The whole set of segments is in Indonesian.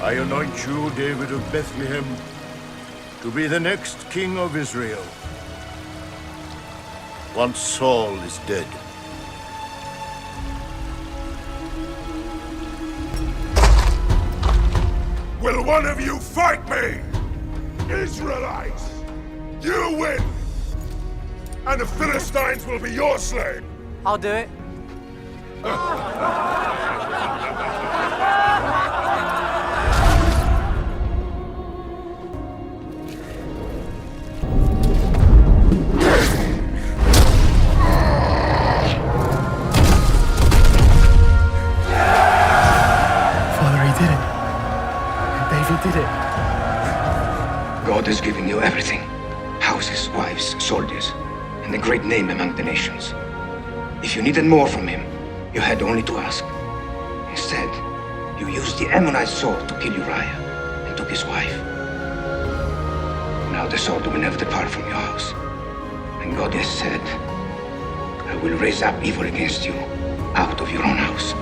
I anoint you, David of Bethlehem, to be the next king of Israel. Once Saul is dead. Will one of you fight me? Israelites, you win! And the Philistines will be your slave! I'll do it. Father, he did it. David did it. God is giving you everything. Houses, wives, soldiers, and a great name among the nations. If you needed more from him, you had only to ask. Instead, you used the Ammonite sword to kill Uriah and took his wife. Now the sword will never depart from your house. And God has said, I will raise up evil against you out of your own house.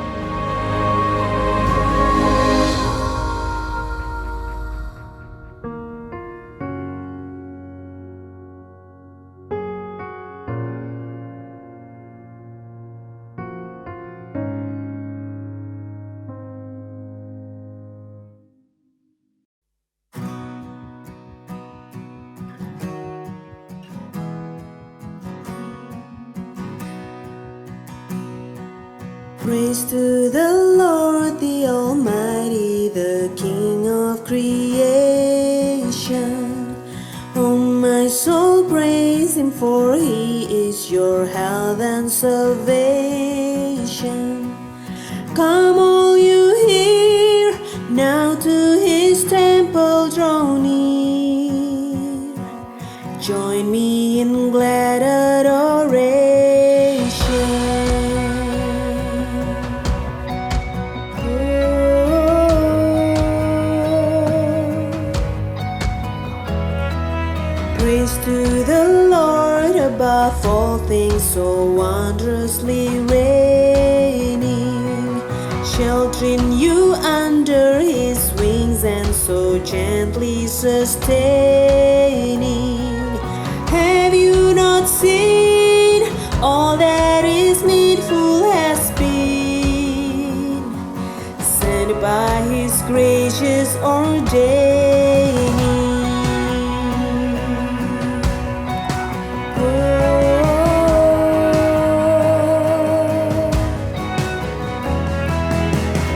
Praise to the Lord, the Almighty, the King of creation. Oh, my soul, praise Him, for He is your health and salvation. Come all you here, now to His temple draw near. Join me in glad adoration. Praise to the Lord above all things, so wondrously reigning, sheltering you under His wings and so gently sustaining. Have you not seen all that is needful has been sent by His gracious ordaining?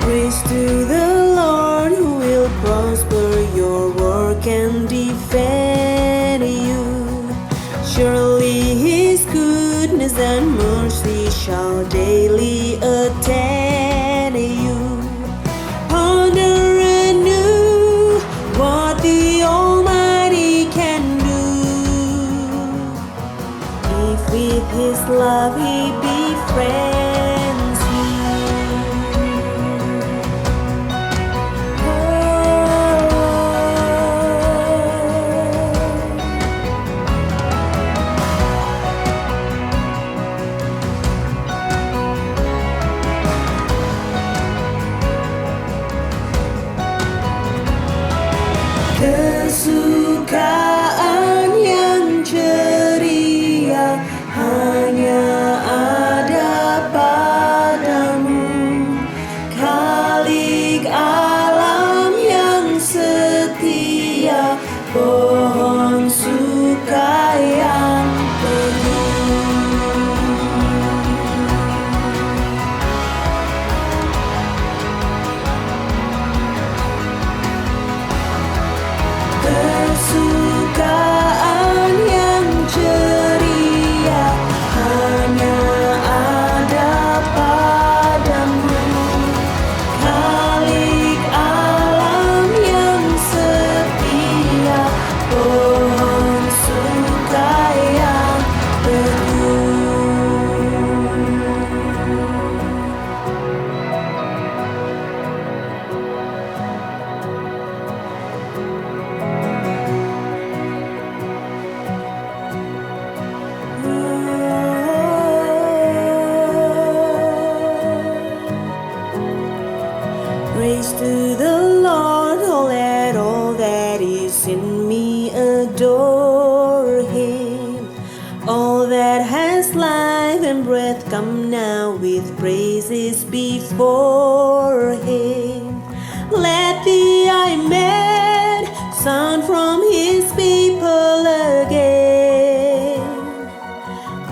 Praise to the Lord who will prosper your work and defend you. Surely His goodness and mercy shall daily attend you. Ponder anew what the Almighty can do, if with His love He befriends you. Kesukaan yang ceria hanya ada padamu, Khalik alam yang setia, pohon suka yang teguh. Kesukaan yang ceria hanya ada padamu, Khalik alam yang setia, pohon suka yang teguh. Praise to the Lord rises before him. Let the Amen sound from his people again.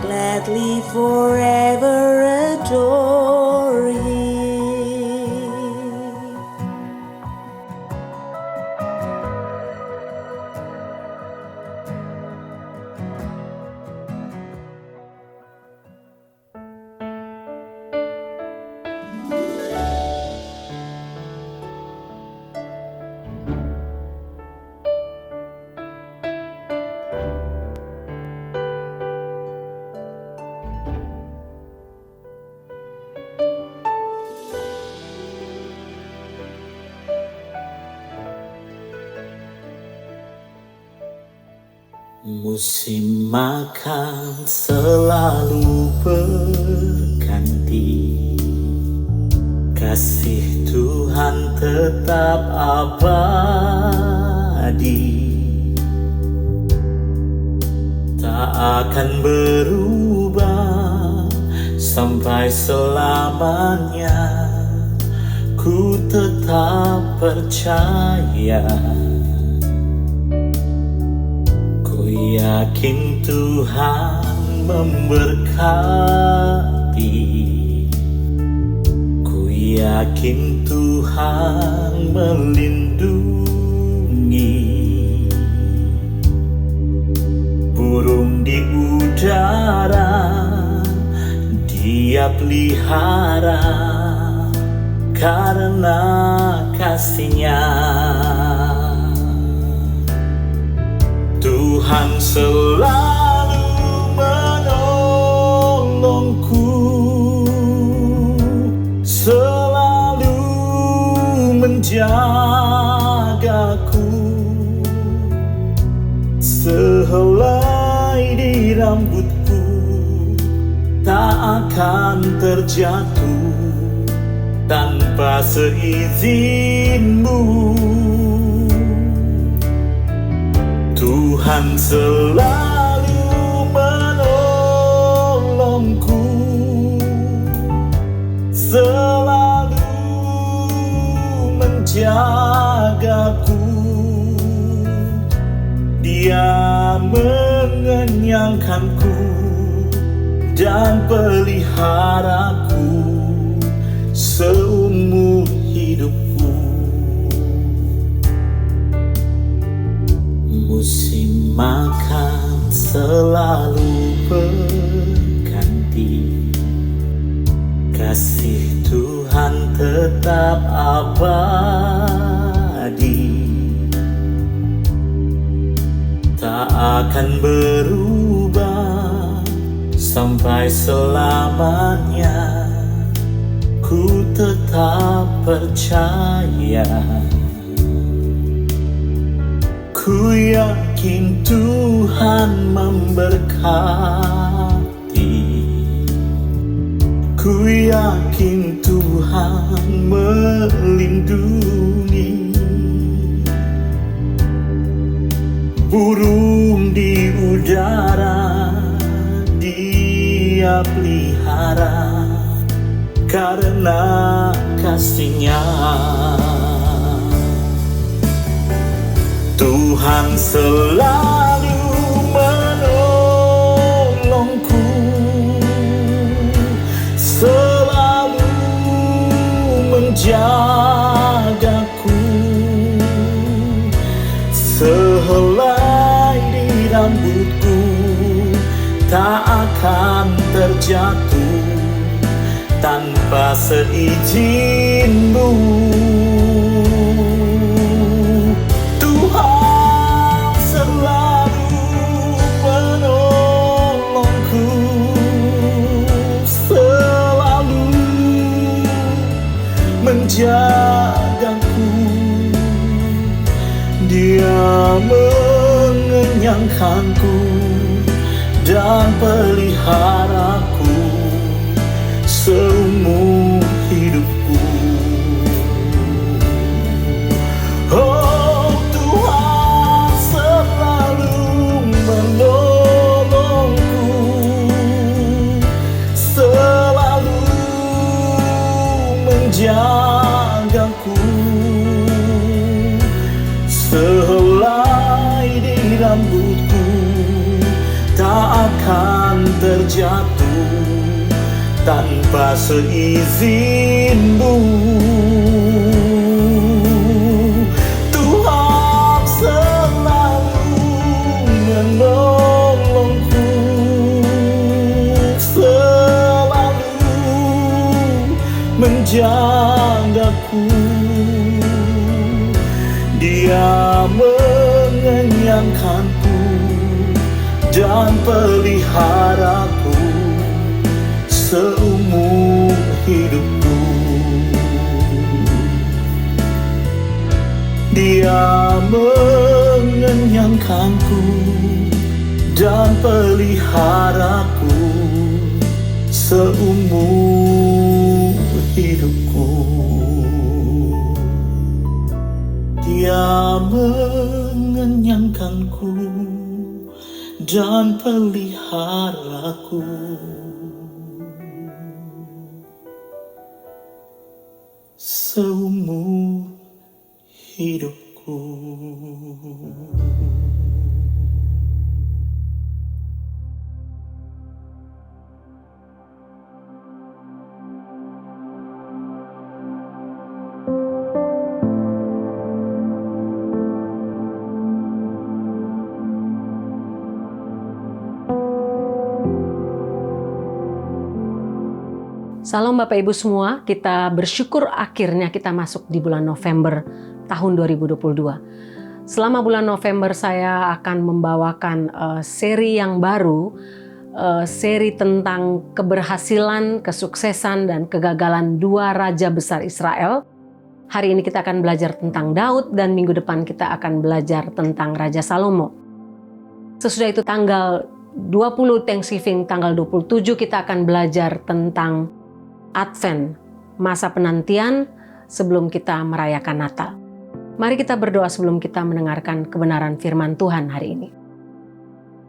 Gladly forever adore him. Musim makan selalu berganti, kasih Tuhan tetap abadi, tak akan berubah sampai selamanya. Ku tetap percaya, yakin Tuhan memberkati, ku yakin Tuhan melindungi. Burung di udara Dia pelihara karena kasih-Nya. Tuhan selalu menolongku, selalu menjagaku. Sehelai di rambutku tak akan terjatuh tanpa seizinmu. Tuhan selalu menolongku, selalu menjagaku. Dia mengenyangkanku dan peliharaku seumur hidupku. Musim makan selalu berganti, kasih Tuhan tetap abadi, tak akan berubah sampai selamanya. Ku tetap percaya, ku yakin Tuhan memberkati, ku yakin Tuhan melindungi. Burung di udara Dia pelihara karena kasih-Nya. Tuhan selalu menolongku, selalu menjagaku. Sehelai di rambutku tak akan terjatuh tanpa seizinmu. Tuhan selalu menolongku, selalu menjagaku. Dia mengenyangkanku dan peliharaku seumur hidupku. Oh, Tuhan selalu menolongku, selalu menjagaku, sehelai di rambutku tak akan terjatuh tanpa seizinmu. Tuhan selalu menolongku, selalu menjagaku. Dia mengenyangkanku dan peliharaku seumur hidupku. Dia mengenyangkanku dan peliharaku seumur hidupku. Dia mengenyangkanku dan peliharaku seumur hidupku. Salam Bapak Ibu semua, kita bersyukur akhirnya kita masuk di bulan November tahun 2022. Selama bulan November saya akan membawakan seri yang baru, seri tentang keberhasilan, kesuksesan, dan kegagalan dua raja besar Israel. Hari ini kita akan belajar tentang Daud dan minggu depan kita akan belajar tentang Raja Salomo. Sesudah itu tanggal 20 Thanksgiving, tanggal 27 kita akan belajar tentang Advent, masa penantian sebelum kita merayakan Natal. Mari kita berdoa sebelum kita mendengarkan kebenaran firman Tuhan hari ini.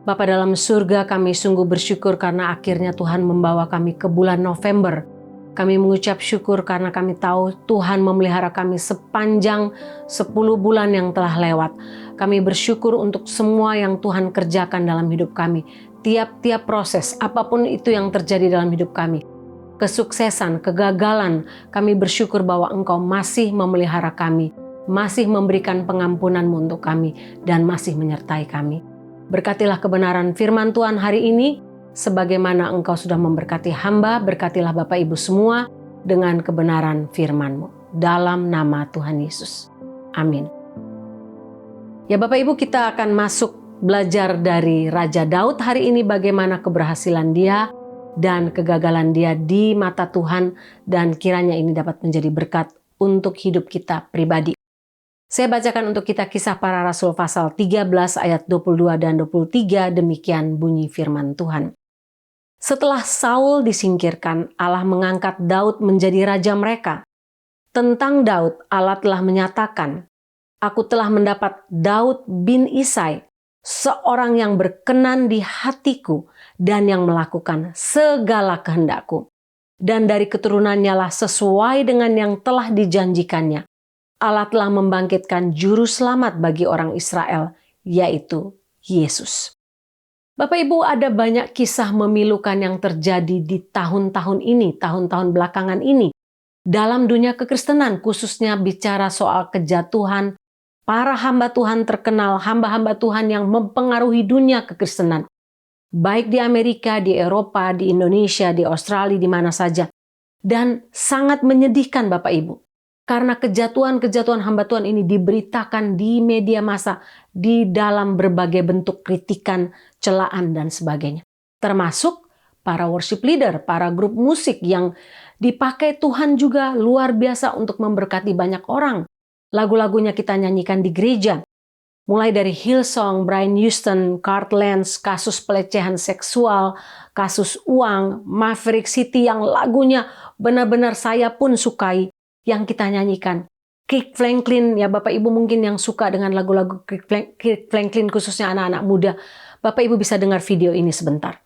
Bapa dalam surga, kami sungguh bersyukur karena akhirnya Tuhan membawa kami ke bulan November. Kami mengucap syukur karena kami tahu Tuhan memelihara kami sepanjang 10 bulan yang telah lewat. Kami bersyukur untuk semua yang Tuhan kerjakan dalam hidup kami. Tiap-tiap proses, apapun itu yang terjadi dalam hidup kami. Kesuksesan, kegagalan, kami bersyukur bahwa Engkau masih memelihara kami, masih memberikan pengampunan-Mu untuk kami, dan masih menyertai kami. Berkatilah kebenaran firman Tuhan hari ini, sebagaimana Engkau sudah memberkati hamba, berkatilah Bapak Ibu semua dengan kebenaran firman-Mu. Dalam nama Tuhan Yesus. Amin. Ya Bapak Ibu, kita akan masuk belajar dari Raja Daud hari ini, bagaimana keberhasilan dia dan kegagalan dia di mata Tuhan, dan kiranya ini dapat menjadi berkat untuk hidup kita pribadi. Saya bacakan untuk kita Kisah Para Rasul pasal 13 ayat 22 dan 23, demikian bunyi firman Tuhan. Setelah Saul disingkirkan, Allah mengangkat Daud menjadi raja mereka. Tentang Daud, Allah telah menyatakan, "Aku telah mendapat Daud bin Isai, seorang yang berkenan di hatiku dan yang melakukan segala kehendakku. Dan dari keturunannya lah sesuai dengan yang telah dijanjikannya, Allah telah membangkitkan juru selamat bagi orang Israel, yaitu Yesus." Bapak Ibu, ada banyak kisah memilukan yang terjadi di tahun-tahun ini, tahun-tahun belakangan ini. Dalam dunia kekristenan, khususnya bicara soal kejatuhan, para hamba Tuhan terkenal, hamba-hamba Tuhan yang mempengaruhi dunia kekristenan. Baik di Amerika, di Eropa, di Indonesia, di Australia, di mana saja. Dan sangat menyedihkan Bapak Ibu. Karena kejatuhan-kejatuhan hamba Tuhan ini diberitakan di media massa, di dalam berbagai bentuk kritikan, celaan, dan sebagainya. Termasuk para worship leader, para grup musik yang dipakai Tuhan juga luar biasa untuk memberkati banyak orang. Lagu-lagunya kita nyanyikan di gereja. Mulai dari Hillsong, Brian Houston, Kurt Lenz, kasus pelecehan seksual, kasus uang, Maverick City yang lagunya benar-benar saya pun sukai yang kita nyanyikan. Kirk Franklin, ya Bapak Ibu mungkin yang suka dengan lagu-lagu Kirk Franklin khususnya anak-anak muda. Bapak Ibu bisa dengar video ini sebentar.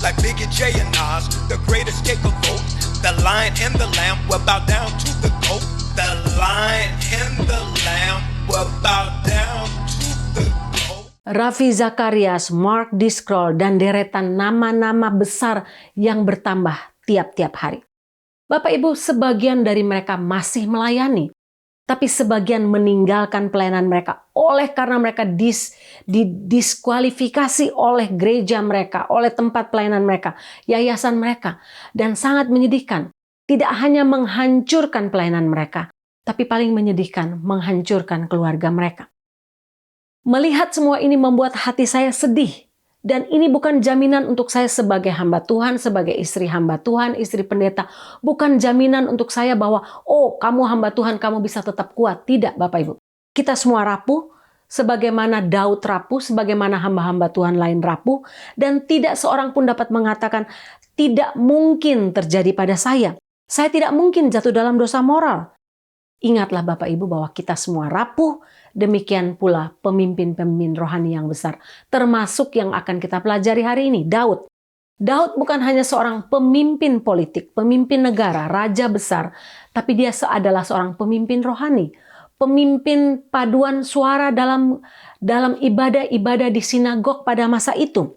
Like Biggie Mary J and Nas, the greatest scapegoat. The lion and the lamb will bow down to the goat. The lion and the lamb will bow down to the goat. Ravi Zacharias, Mark Driscoll, dan deretan nama-nama besar yang bertambah tiap-tiap hari. Bapak Ibu, sebagian dari mereka masih melayani, tapi sebagian meninggalkan pelayanan mereka oleh karena mereka didiskualifikasi oleh gereja mereka, oleh tempat pelayanan mereka, yayasan mereka. Dan sangat menyedihkan, tidak hanya menghancurkan pelayanan mereka, tapi paling menyedihkan, menghancurkan keluarga mereka. Melihat semua ini membuat hati saya sedih. Dan ini bukan jaminan untuk saya sebagai hamba Tuhan, sebagai istri hamba Tuhan, istri pendeta. Bukan jaminan untuk saya bahwa, oh kamu hamba Tuhan, kamu bisa tetap kuat. Tidak Bapak Ibu. Kita semua rapuh, sebagaimana Daud rapuh, sebagaimana hamba-hamba Tuhan lain rapuh. Dan tidak seorang pun dapat mengatakan, tidak mungkin terjadi pada saya. Saya tidak mungkin jatuh dalam dosa moral. Ingatlah Bapak Ibu bahwa kita semua rapuh, demikian pula pemimpin-pemimpin rohani yang besar. Termasuk yang akan kita pelajari hari ini, Daud. Daud bukan hanya seorang pemimpin politik, pemimpin negara, raja besar, tapi dia adalah seorang pemimpin rohani. Pemimpin paduan suara dalam ibadah-ibadah di sinagog pada masa itu.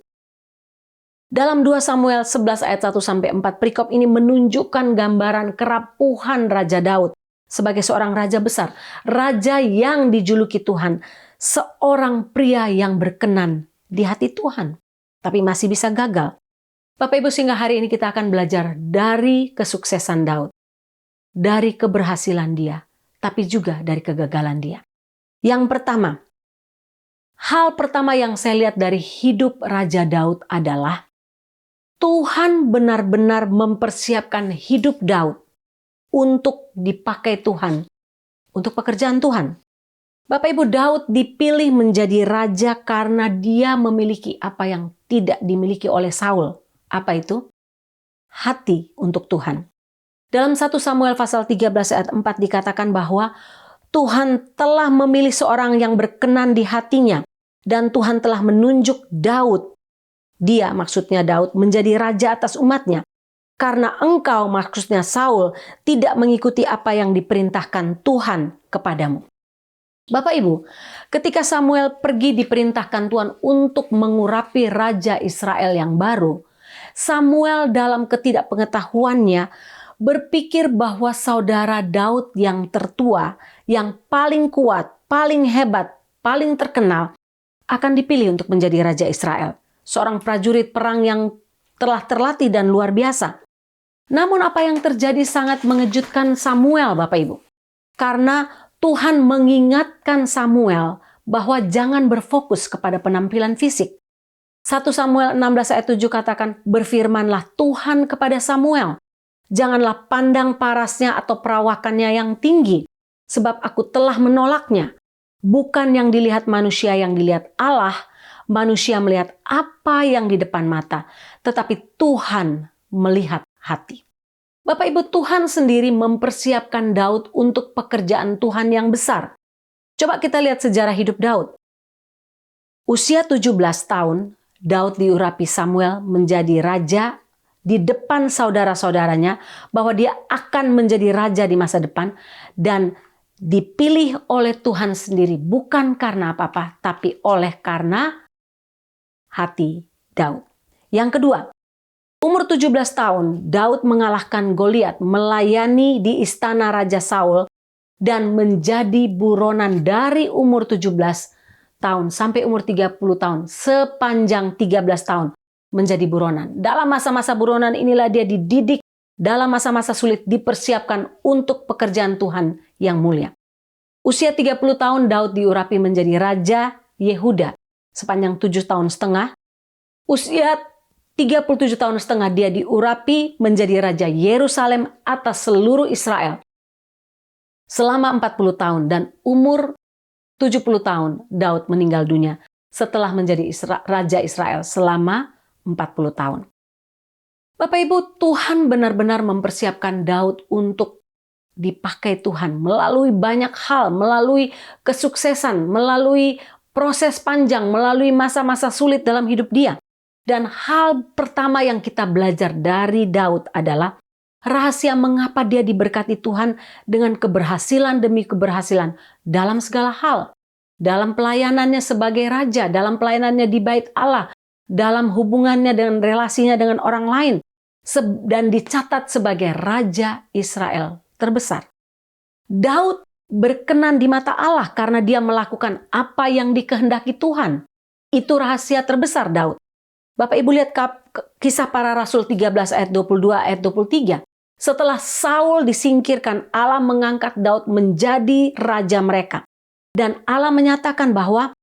Dalam 2 Samuel 11 ayat 1-4, perikop ini menunjukkan gambaran kerapuhan Raja Daud. Sebagai seorang raja besar, raja yang dijuluki Tuhan, seorang pria yang berkenan di hati Tuhan, tapi masih bisa gagal. Bapak Ibu, sehingga hari ini kita akan belajar dari kesuksesan Daud, dari keberhasilan dia, tapi juga dari kegagalan dia. Yang pertama, hal pertama yang saya lihat dari hidup Raja Daud adalah Tuhan benar-benar mempersiapkan hidup Daud untuk dipakai Tuhan, untuk pekerjaan Tuhan. Bapak Ibu, Daud dipilih menjadi raja karena dia memiliki apa yang tidak dimiliki oleh Saul. Apa itu? Hati untuk Tuhan. Dalam 1 Samuel pasal 13 ayat 4 dikatakan bahwa Tuhan telah memilih seorang yang berkenan di hatinya dan Tuhan telah menunjuk Daud. Dia, maksudnya Daud, menjadi raja atas umatnya. Karena engkau, maksudnya Saul, tidak mengikuti apa yang diperintahkan Tuhan kepadamu. Bapak Ibu, ketika Samuel pergi diperintahkan Tuhan untuk mengurapi Raja Israel yang baru, Samuel dalam ketidakpengetahuannya berpikir bahwa saudara Daud yang tertua, yang paling kuat, paling hebat, paling terkenal, akan dipilih untuk menjadi Raja Israel. Seorang prajurit perang yang telah terlatih dan luar biasa. Namun apa yang terjadi sangat mengejutkan Samuel, Bapak Ibu. Karena Tuhan mengingatkan Samuel bahwa jangan berfokus kepada penampilan fisik. 1 Samuel 16 ayat 7 katakan, berfirmanlah Tuhan kepada Samuel, janganlah pandang parasnya atau perawakannya yang tinggi, sebab aku telah menolaknya. Bukan yang dilihat manusia, yang dilihat Allah. Manusia melihat apa yang di depan mata, tetapi Tuhan melihat hati. Bapak Ibu, Tuhan sendiri mempersiapkan Daud untuk pekerjaan Tuhan yang besar. Coba kita lihat sejarah hidup Daud. Usia 17 tahun, Daud diurapi Samuel menjadi raja di depan saudara-saudaranya, bahwa dia akan menjadi raja di masa depan, dan dipilih oleh Tuhan sendiri bukan karena apa-apa, tapi oleh karena hati Daud. Yang kedua, umur 17 tahun, Daud mengalahkan Goliat, melayani di istana Raja Saul, dan menjadi buronan dari umur 17 tahun sampai umur 30 tahun, sepanjang 13 tahun menjadi buronan. Dalam masa-masa buronan inilah dia dididik, dalam masa-masa sulit dipersiapkan untuk pekerjaan Tuhan yang mulia. Usia 30 tahun, Daud diurapi menjadi Raja Yehuda. Sepanjang 7 tahun setengah, usia 37 tahun setengah dia diurapi menjadi Raja Yerusalem atas seluruh Israel. Selama 40 tahun dan umur 70 tahun Daud meninggal dunia setelah menjadi Raja Israel selama 40 tahun. Bapak Ibu, Tuhan benar-benar mempersiapkan Daud untuk dipakai Tuhan melalui banyak hal, melalui kesuksesan, melalui proses panjang, melalui masa-masa sulit dalam hidup dia. Dan hal pertama yang kita belajar dari Daud adalah rahasia mengapa dia diberkati Tuhan dengan keberhasilan demi keberhasilan dalam segala hal. Dalam pelayanannya sebagai raja, dalam pelayanannya di bait Allah, dalam hubungannya dengan relasinya dengan orang lain, dan dicatat sebagai Raja Israel terbesar. Daud berkenan di mata Allah karena dia melakukan apa yang dikehendaki Tuhan. Itu rahasia terbesar Daud. Bapak Ibu lihat Kisah Para Rasul 13 ayat 22 ayat 23. Setelah Saul disingkirkan, Allah mengangkat Daud menjadi raja mereka. Dan Allah menyatakan bahwa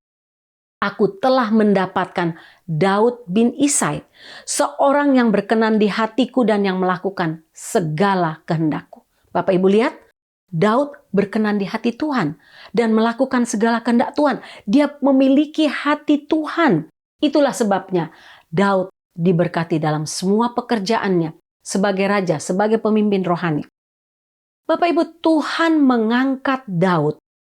aku telah mendapatkan Daud bin Isai, seorang yang berkenan di hatiku dan yang melakukan segala kehendakku. Bapak Ibu lihat, Daud berkenan di hati Tuhan dan melakukan segala kehendak Tuhan. Dia memiliki hati Tuhan. Itulah sebabnya Daud diberkati dalam semua pekerjaannya sebagai raja, sebagai pemimpin rohani. Bapak Ibu, Tuhan mengangkat Daud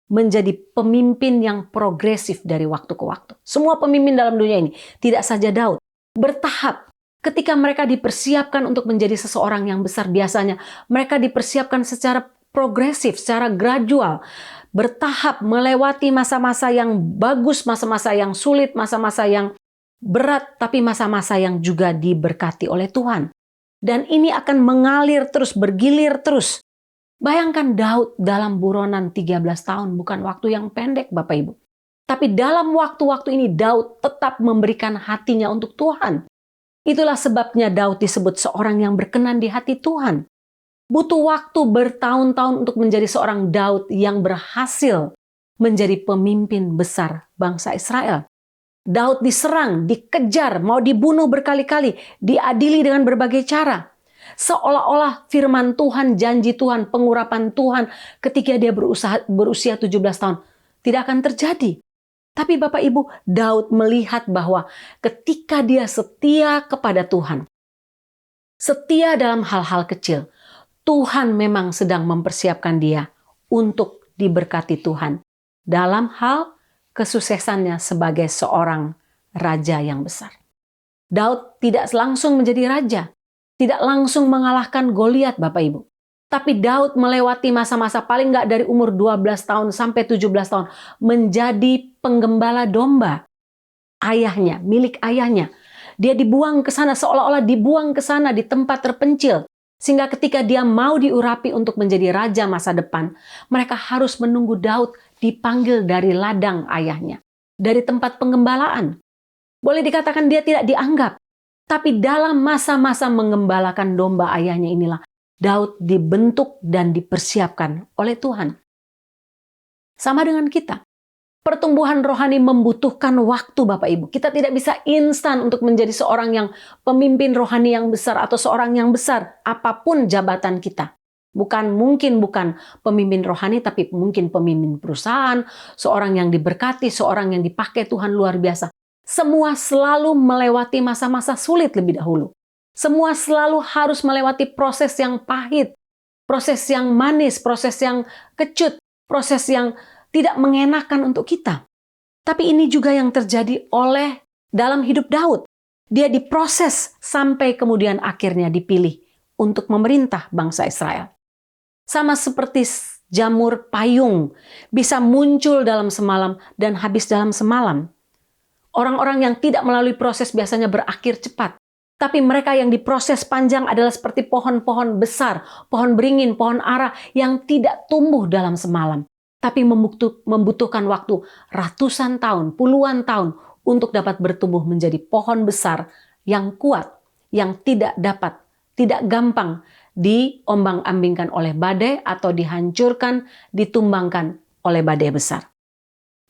menjadi pemimpin yang progresif dari waktu ke waktu. Semua pemimpin dalam dunia ini, tidak saja Daud, bertahap. Ketika mereka dipersiapkan untuk menjadi seseorang yang besar, biasanya mereka dipersiapkan secara progresif, secara gradual, bertahap melewati masa-masa yang bagus, masa-masa yang sulit, masa-masa yang berat, tapi masa-masa yang juga diberkati oleh Tuhan. Dan ini akan mengalir terus, bergilir terus. Bayangkan Daud dalam buronan 13 tahun, bukan waktu yang pendek Bapak Ibu. Tapi dalam waktu-waktu ini Daud tetap memberikan hatinya untuk Tuhan. Itulah sebabnya Daud disebut seorang yang berkenan di hati Tuhan. Butuh waktu bertahun-tahun untuk menjadi seorang Daud yang berhasil menjadi pemimpin besar bangsa Israel. Daud diserang, dikejar, mau dibunuh berkali-kali, diadili dengan berbagai cara. Seolah-olah firman Tuhan, janji Tuhan, pengurapan Tuhan ketika dia berusia 17 tahun tidak akan terjadi. Tapi Bapak Ibu, Daud melihat bahwa ketika dia setia kepada Tuhan, setia dalam hal-hal kecil, Tuhan memang sedang mempersiapkan dia untuk diberkati Tuhan dalam hal kesuksesannya sebagai seorang raja yang besar. Daud tidak langsung menjadi raja, tidak langsung mengalahkan Goliat Bapak Ibu. Tapi Daud melewati masa-masa paling nggak dari umur 12 tahun sampai 17 tahun menjadi penggembala domba. Ayahnya, milik ayahnya. Dia dibuang ke sana, seolah-olah dibuang ke sana di tempat terpencil. Sehingga ketika dia mau diurapi untuk menjadi raja masa depan, mereka harus menunggu Daud dipanggil dari ladang ayahnya, dari tempat penggembalaan. Boleh dikatakan dia tidak dianggap. Tapi dalam masa-masa mengembalakan domba ayahnya inilah, Daud dibentuk dan dipersiapkan oleh Tuhan. Sama dengan kita. Pertumbuhan rohani membutuhkan waktu Bapak Ibu. Kita tidak bisa instan untuk menjadi seorang yang pemimpin rohani yang besar atau seorang yang besar. Apapun jabatan kita. Bukan pemimpin rohani, tapi mungkin pemimpin perusahaan, seorang yang diberkati, seorang yang dipakai Tuhan luar biasa. Semua selalu melewati masa-masa sulit lebih dahulu. Semua selalu harus melewati proses yang pahit, proses yang manis, proses yang kecut, proses yang tidak mengenakan untuk kita. Tapi ini juga yang terjadi dalam hidup Daud. Dia diproses sampai kemudian akhirnya dipilih untuk memerintah bangsa Israel. Sama seperti jamur payung bisa muncul dalam semalam dan habis dalam semalam. Orang-orang yang tidak melalui proses biasanya berakhir cepat. Tapi mereka yang diproses panjang adalah seperti pohon-pohon besar, pohon beringin, pohon ara yang tidak tumbuh dalam semalam. Tapi membutuhkan waktu ratusan tahun, puluhan tahun untuk dapat bertumbuh menjadi pohon besar yang kuat, yang tidak gampang diombang-ambingkan oleh badai atau dihancurkan, ditumbangkan oleh badai besar.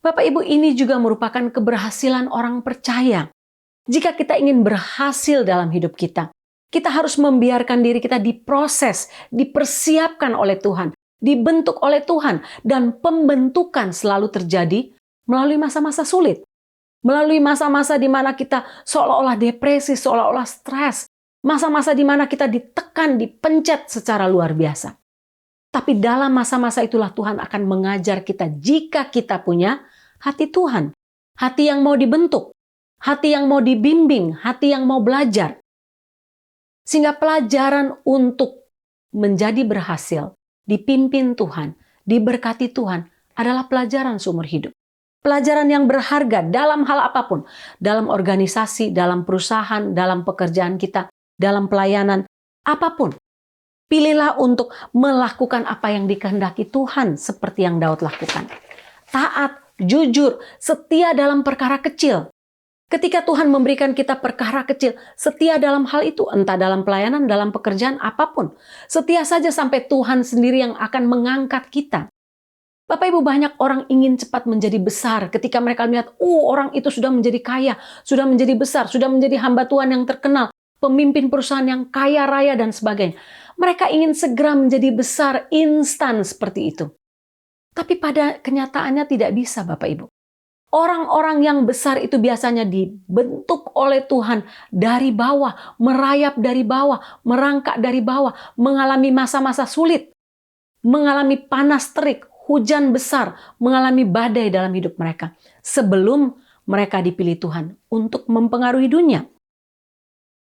Bapak Ibu, ini juga merupakan keberhasilan orang percaya. Jika kita ingin berhasil dalam hidup kita, kita harus membiarkan diri kita diproses, dipersiapkan oleh Tuhan, dibentuk oleh Tuhan, dan pembentukan selalu terjadi melalui masa-masa sulit. Melalui masa-masa di mana kita seolah-olah depresi, seolah-olah stres. Masa-masa di mana kita ditekan, dipencet secara luar biasa. Tapi dalam masa-masa itulah Tuhan akan mengajar kita jika kita punya hati Tuhan. Hati yang mau dibentuk. hati yang mau dibimbing, hati yang mau belajar. Sehingga pelajaran untuk menjadi berhasil, dipimpin Tuhan, diberkati Tuhan adalah pelajaran seumur hidup. Pelajaran yang berharga dalam hal apapun, dalam organisasi, dalam perusahaan, dalam pekerjaan kita, dalam pelayanan, apapun. Pilihlah untuk melakukan apa yang dikehendaki Tuhan seperti yang Daud lakukan. Taat, jujur, setia dalam perkara kecil. Ketika Tuhan memberikan kita perkara kecil, setia dalam hal itu, entah dalam pelayanan, dalam pekerjaan, apapun. Setia saja sampai Tuhan sendiri yang akan mengangkat kita. Bapak Ibu, banyak orang ingin cepat menjadi besar ketika mereka melihat, orang itu sudah menjadi kaya, sudah menjadi besar, sudah menjadi hamba Tuhan yang terkenal, pemimpin perusahaan yang kaya raya dan sebagainya. Mereka ingin segera menjadi besar, instan seperti itu. Tapi pada kenyataannya tidak bisa, Bapak Ibu. Orang-orang yang besar itu biasanya dibentuk oleh Tuhan dari bawah, merayap dari bawah, merangkak dari bawah, mengalami masa-masa sulit, mengalami panas terik, hujan besar, mengalami badai dalam hidup mereka sebelum mereka dipilih Tuhan untuk mempengaruhi dunia.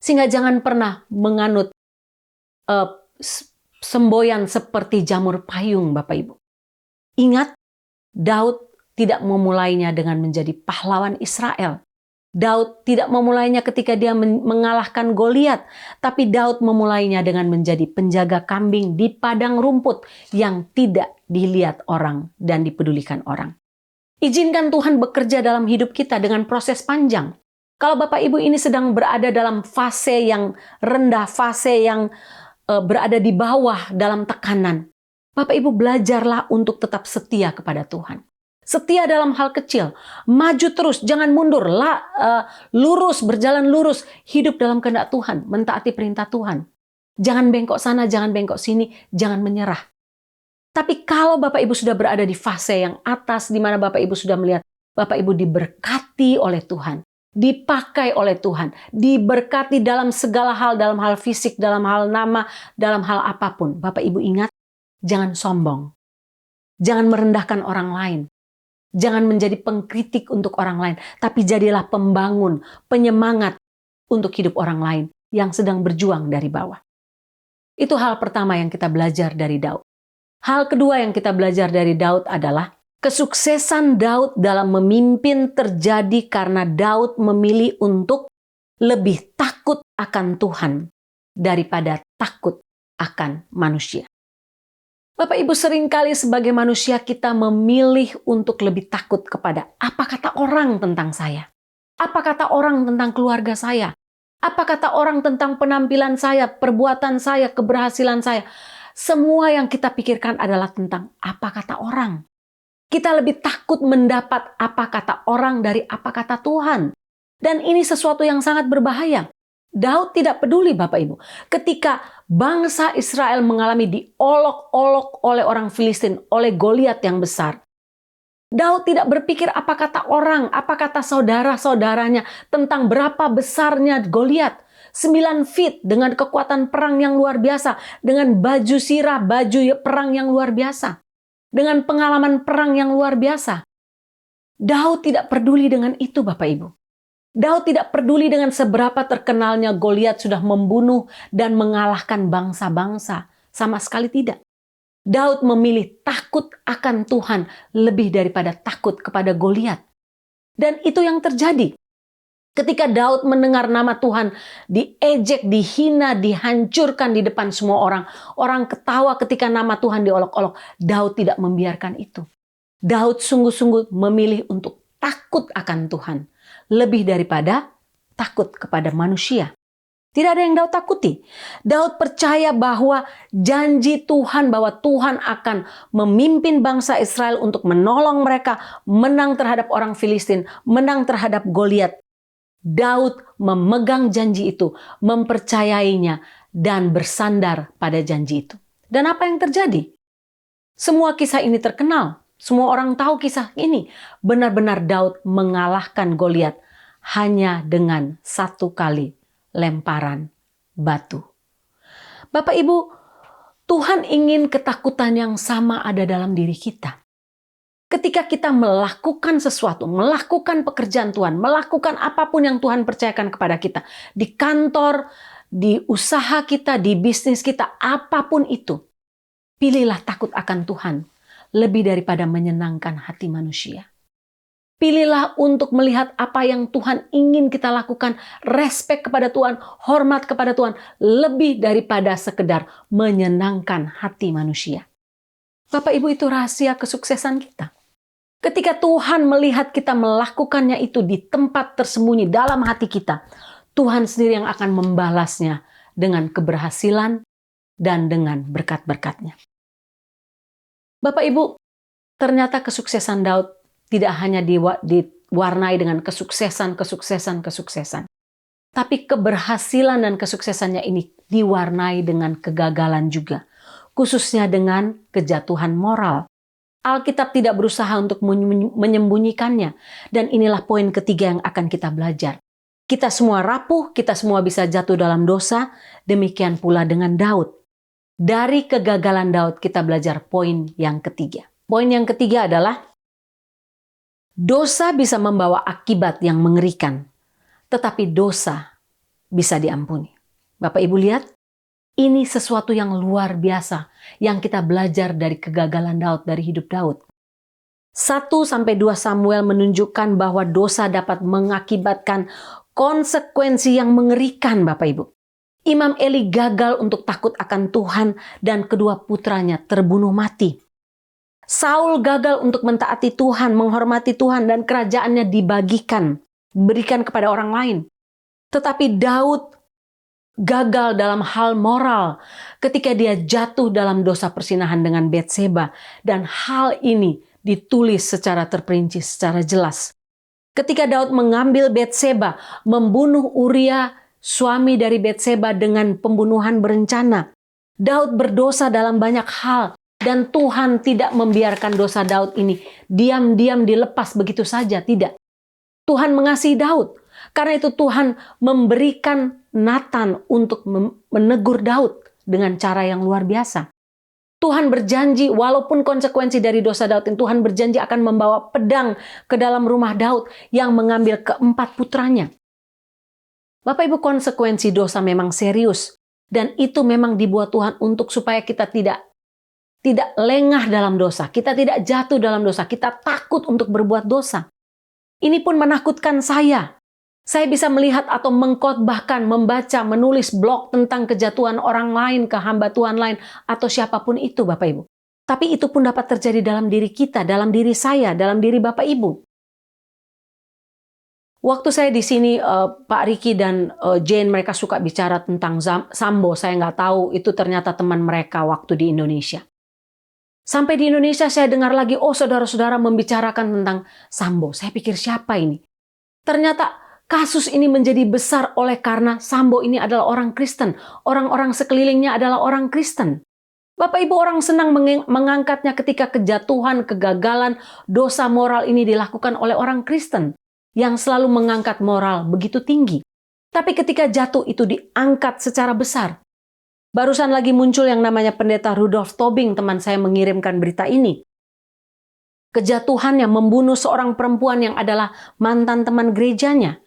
Sehingga jangan pernah menganut semboyan seperti jamur payung, Bapak Ibu. Ingat, Daud tidak memulainya dengan menjadi pahlawan Israel. Daud tidak memulainya ketika dia mengalahkan Goliat, tapi Daud memulainya dengan menjadi penjaga kambing di padang rumput yang tidak dilihat orang dan dipedulikan orang. Izinkan Tuhan bekerja dalam hidup kita dengan proses panjang. Kalau Bapak Ibu ini sedang berada dalam fase yang rendah, fase yang berada di bawah dalam tekanan, Bapak Ibu belajarlah untuk tetap setia kepada Tuhan. Setia dalam hal kecil, maju terus, jangan mundur, lurus, berjalan lurus, hidup dalam kehendak Tuhan, mentaati perintah Tuhan. Jangan bengkok sana, jangan bengkok sini, jangan menyerah. Tapi kalau Bapak Ibu sudah berada di fase yang atas, di mana Bapak Ibu sudah melihat Bapak Ibu diberkati oleh Tuhan, dipakai oleh Tuhan, diberkati dalam segala hal, dalam hal fisik, dalam hal nama, dalam hal apapun. Bapak Ibu ingat, jangan sombong, jangan merendahkan orang lain. Jangan menjadi pengkritik untuk orang lain, tapi jadilah pembangun, penyemangat untuk hidup orang lain yang sedang berjuang dari bawah. Itu hal pertama yang kita belajar dari Daud. Hal kedua yang kita belajar dari Daud adalah kesuksesan Daud dalam memimpin terjadi karena Daud memilih untuk lebih takut akan Tuhan daripada takut akan manusia. Bapak Ibu, seringkali sebagai manusia kita memilih untuk lebih takut kepada apa kata orang tentang saya. Apa kata orang tentang keluarga saya. Apa kata orang tentang penampilan saya, perbuatan saya, keberhasilan saya. Semua yang kita pikirkan adalah tentang apa kata orang. Kita lebih takut mendapat apa kata orang dari apa kata Tuhan. Dan ini sesuatu yang sangat berbahaya. Daud tidak peduli, Bapak Ibu. Ketika bangsa Israel mengalami diolok-olok oleh orang Filistin, oleh Goliat yang besar, Daud tidak berpikir apa kata orang, apa kata saudara-saudaranya tentang berapa besarnya Goliat. 9 feet dengan kekuatan perang yang luar biasa, dengan baju sirah, baju perang yang luar biasa, dengan pengalaman perang yang luar biasa. Daud tidak peduli dengan itu, Bapak Ibu. Daud tidak peduli dengan seberapa terkenalnya Goliat sudah membunuh dan mengalahkan bangsa-bangsa. Sama sekali tidak. Daud memilih takut akan Tuhan lebih daripada takut kepada Goliat. Dan itu yang terjadi. Ketika Daud mendengar nama Tuhan diejek, dihina, dihancurkan di depan semua orang. Orang ketawa ketika nama Tuhan diolok-olok. Daud tidak membiarkan itu. Daud sungguh-sungguh memilih untuk takut akan Tuhan lebih daripada takut kepada manusia. Tidak ada yang Daud takuti. Daud percaya bahwa janji Tuhan bahwa Tuhan akan memimpin bangsa Israel untuk menolong mereka menang terhadap orang Filistin, menang terhadap Goliat. Daud memegang janji itu, mempercayainya dan bersandar pada janji itu. Dan apa yang terjadi? Semua kisah ini terkenal. Semua orang tahu kisah ini. Benar-benar Daud mengalahkan Goliat hanya dengan 1 kali lemparan batu. Bapak Ibu, Tuhan ingin ketakutan yang sama ada dalam diri kita. Ketika kita melakukan sesuatu, melakukan pekerjaan Tuhan, melakukan apapun yang Tuhan percayakan kepada kita, di kantor, di usaha kita, di bisnis kita, apapun itu, pilihlah takut akan Tuhan lebih daripada menyenangkan hati manusia. Pilihlah untuk melihat apa yang Tuhan ingin kita lakukan, respek kepada Tuhan, hormat kepada Tuhan, lebih daripada sekedar menyenangkan hati manusia. Bapak Ibu, itu rahasia kesuksesan kita. Ketika Tuhan melihat kita melakukannya itu di tempat tersembunyi dalam hati kita, Tuhan sendiri yang akan membalasnya dengan keberhasilan dan dengan berkat-berkat-Nya. Bapak Ibu, ternyata kesuksesan Daud tidak hanya diwarnai dengan kesuksesan. Tapi keberhasilan dan kesuksesannya ini diwarnai dengan kegagalan juga. Khususnya dengan kejatuhan moral. Alkitab tidak berusaha untuk menyembunyikannya. Dan inilah poin ketiga yang akan kita belajar. Kita semua rapuh, kita semua bisa jatuh dalam dosa. Demikian pula dengan Daud. Dari kegagalan Daud kita belajar poin yang ketiga. Poin yang ketiga adalah dosa bisa membawa akibat yang mengerikan, tetapi dosa bisa diampuni. Bapak Ibu lihat, ini sesuatu yang luar biasa yang kita belajar dari kegagalan Daud, dari hidup Daud. 1-2 Samuel menunjukkan bahwa dosa dapat mengakibatkan konsekuensi yang mengerikan, Bapak Ibu. Imam Eli gagal untuk takut akan Tuhan dan kedua putranya terbunuh mati. Saul gagal untuk mentaati Tuhan, menghormati Tuhan, dan kerajaannya diberikan kepada orang lain. Tetapi Daud gagal dalam hal moral ketika dia jatuh dalam dosa persinahan dengan Betseba. Dan hal ini ditulis secara terperinci, secara jelas. Ketika Daud mengambil Betseba, membunuh Uria, suami dari Betseba dengan pembunuhan berencana. Daud berdosa dalam banyak hal. Dan Tuhan tidak membiarkan dosa Daud ini diam-diam dilepas begitu saja, tidak. Tuhan mengasihi Daud. Karena itu Tuhan memberikan Nathan untuk menegur Daud dengan cara yang luar biasa. Tuhan berjanji, walaupun konsekuensi dari dosa Daud ini, Tuhan berjanji akan membawa pedang ke dalam rumah Daud yang mengambil keempat putranya. Bapak Ibu, konsekuensi dosa memang serius. Dan itu memang dibuat Tuhan untuk supaya kita tidak lengah dalam dosa, kita tidak jatuh dalam dosa, kita takut untuk berbuat dosa. Ini pun menakutkan saya. Saya bisa melihat atau mengkhotbahkan, membaca, menulis blog tentang kejatuhan orang lain, ke hamba Tuhan lain, atau siapapun itu Bapak Ibu. Tapi itu pun dapat terjadi dalam diri kita, dalam diri saya, dalam diri Bapak Ibu. Waktu saya di sini, Pak Ricky dan Jane, mereka suka bicara tentang Sambo. Saya nggak tahu itu ternyata teman mereka waktu di Indonesia. Sampai di Indonesia saya dengar lagi, saudara-saudara membicarakan tentang Sambo. Saya pikir siapa ini? Ternyata kasus ini menjadi besar oleh karena Sambo ini adalah orang Kristen. Orang-orang sekelilingnya adalah orang Kristen. Bapak Ibu, orang senang mengangkatnya ketika kejatuhan, kegagalan, dosa moral ini dilakukan oleh orang Kristen. Yang selalu mengangkat moral begitu tinggi. Tapi ketika jatuh itu diangkat secara besar. Barusan lagi muncul yang namanya pendeta Rudolf Tobing, teman saya mengirimkan berita ini. Kejatuhannya membunuh seorang perempuan yang adalah mantan teman gerejanya.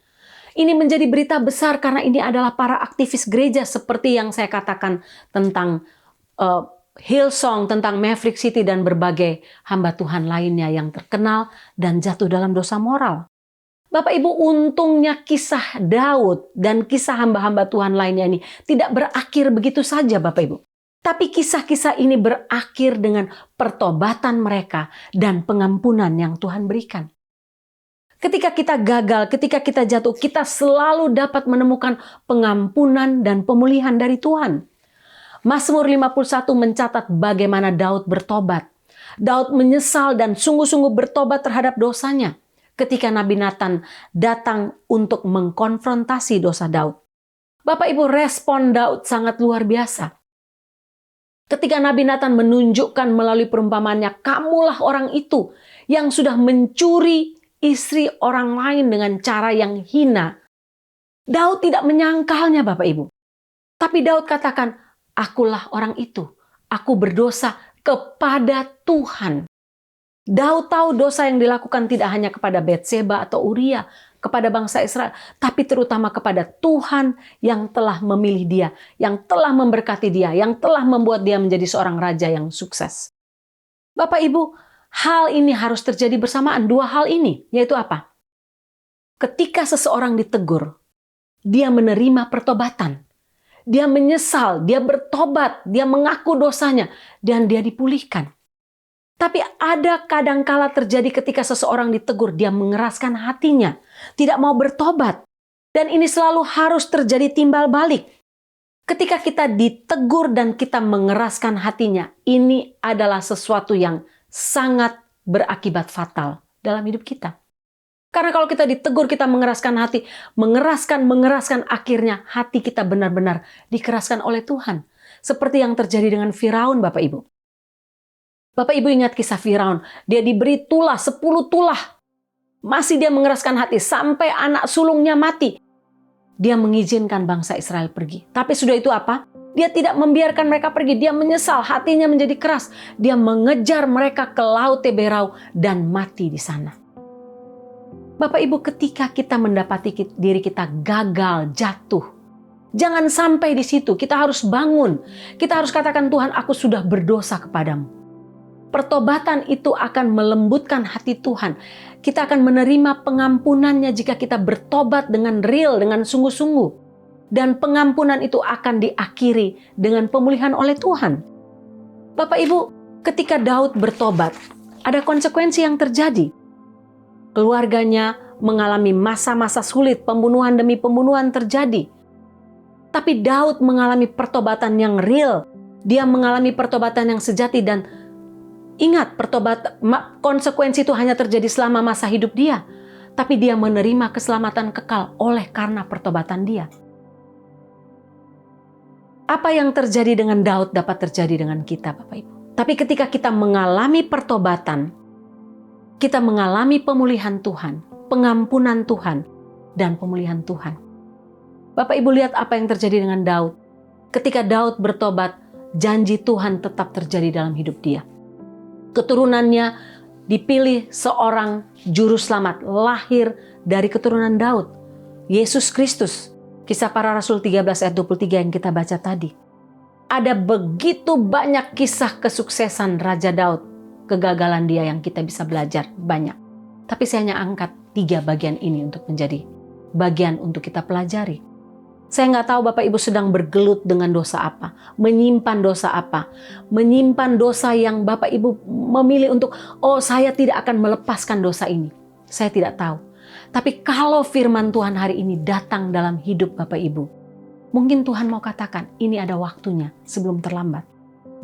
Ini menjadi berita besar karena ini adalah para aktivis gereja seperti yang saya katakan tentang Hillsong, tentang Maverick City dan berbagai hamba Tuhan lainnya yang terkenal dan jatuh dalam dosa moral. Bapak Ibu, untungnya kisah Daud dan kisah hamba-hamba Tuhan lainnya ini tidak berakhir begitu saja Bapak Ibu. Tapi kisah-kisah ini berakhir dengan pertobatan mereka dan pengampunan yang Tuhan berikan. Ketika kita gagal, ketika kita jatuh, kita selalu dapat menemukan pengampunan dan pemulihan dari Tuhan. Mazmur 51 mencatat bagaimana Daud bertobat. Daud menyesal dan sungguh-sungguh bertobat terhadap dosanya. Ketika Nabi Nathan datang untuk mengkonfrontasi dosa Daud. Bapak Ibu, respon Daud sangat luar biasa. Ketika Nabi Nathan menunjukkan melalui perumpamannya, kamulah orang itu yang sudah mencuri istri orang lain dengan cara yang hina. Daud tidak menyangkalnya Bapak Ibu. Tapi Daud katakan, akulah orang itu. Aku berdosa kepada Tuhan. Daud tahu dosa yang dilakukan tidak hanya kepada Betseba atau Uria, kepada bangsa Israel, tapi terutama kepada Tuhan yang telah memilih dia, yang telah memberkati dia, yang telah membuat dia menjadi seorang raja yang sukses. Bapak Ibu, hal ini harus terjadi bersamaan. Dua hal ini, yaitu apa? Ketika seseorang ditegur, dia menerima pertobatan. Dia menyesal, dia bertobat, dia mengaku dosanya, dan dia dipulihkan. Tapi ada kadangkala terjadi ketika seseorang ditegur, dia mengeraskan hatinya, tidak mau bertobat. Dan ini selalu harus terjadi timbal balik. Ketika kita ditegur dan kita mengeraskan hatinya, ini adalah sesuatu yang sangat berakibat fatal dalam hidup kita. Karena kalau kita ditegur, kita mengeraskan hati, mengeraskan, akhirnya hati kita benar-benar dikeraskan oleh Tuhan. Seperti yang terjadi dengan Firaun, Bapak Ibu. Bapak Ibu ingat kisah Firaun, dia diberi tulah, 10 tulah. Masih dia mengeraskan hati, sampai anak sulungnya mati. Dia mengizinkan bangsa Israel pergi. Tapi sudah itu apa? Dia tidak membiarkan mereka pergi, dia menyesal, hatinya menjadi keras. Dia mengejar mereka ke Laut Teberau dan mati di sana. Bapak Ibu, ketika kita mendapati diri kita gagal, jatuh, jangan sampai di situ. Kita harus bangun. Kita harus katakan, Tuhan, aku sudah berdosa kepadamu. Pertobatan itu akan melembutkan hati Tuhan. Kita akan menerima pengampunannya jika kita bertobat dengan real, dengan sungguh-sungguh. Dan pengampunan itu akan diakhiri dengan pemulihan oleh Tuhan. Bapak Ibu, ketika Daud bertobat, ada konsekuensi yang terjadi. Keluarganya mengalami masa-masa sulit, pembunuhan demi pembunuhan terjadi. Tapi Daud mengalami pertobatan yang real. Dia mengalami pertobatan yang sejati dan ingat, konsekuensi itu hanya terjadi selama masa hidup dia. Tapi dia menerima keselamatan kekal oleh karena pertobatan dia. Apa yang terjadi dengan Daud dapat terjadi dengan kita, Bapak Ibu. Tapi ketika kita mengalami pertobatan, kita mengalami pemulihan Tuhan, pengampunan Tuhan, dan pemulihan Tuhan. Bapak Ibu lihat apa yang terjadi dengan Daud. Ketika Daud bertobat, janji Tuhan tetap terjadi dalam hidup dia. Keturunannya dipilih seorang juru selamat, lahir dari keturunan Daud, Yesus Kristus. Kisah Para Rasul 13 ayat 23 yang kita baca tadi. Ada begitu banyak kisah kesuksesan Raja Daud, kegagalan dia yang kita bisa belajar banyak. Tapi saya hanya angkat 3 bagian ini untuk menjadi bagian untuk kita pelajari. Saya nggak tahu Bapak Ibu sedang bergelut dengan dosa apa, menyimpan dosa apa, menyimpan dosa yang Bapak Ibu memilih untuk, oh saya tidak akan melepaskan dosa ini. Saya tidak tahu. Tapi kalau firman Tuhan hari ini datang dalam hidup Bapak Ibu, mungkin Tuhan mau katakan, ini ada waktunya sebelum terlambat.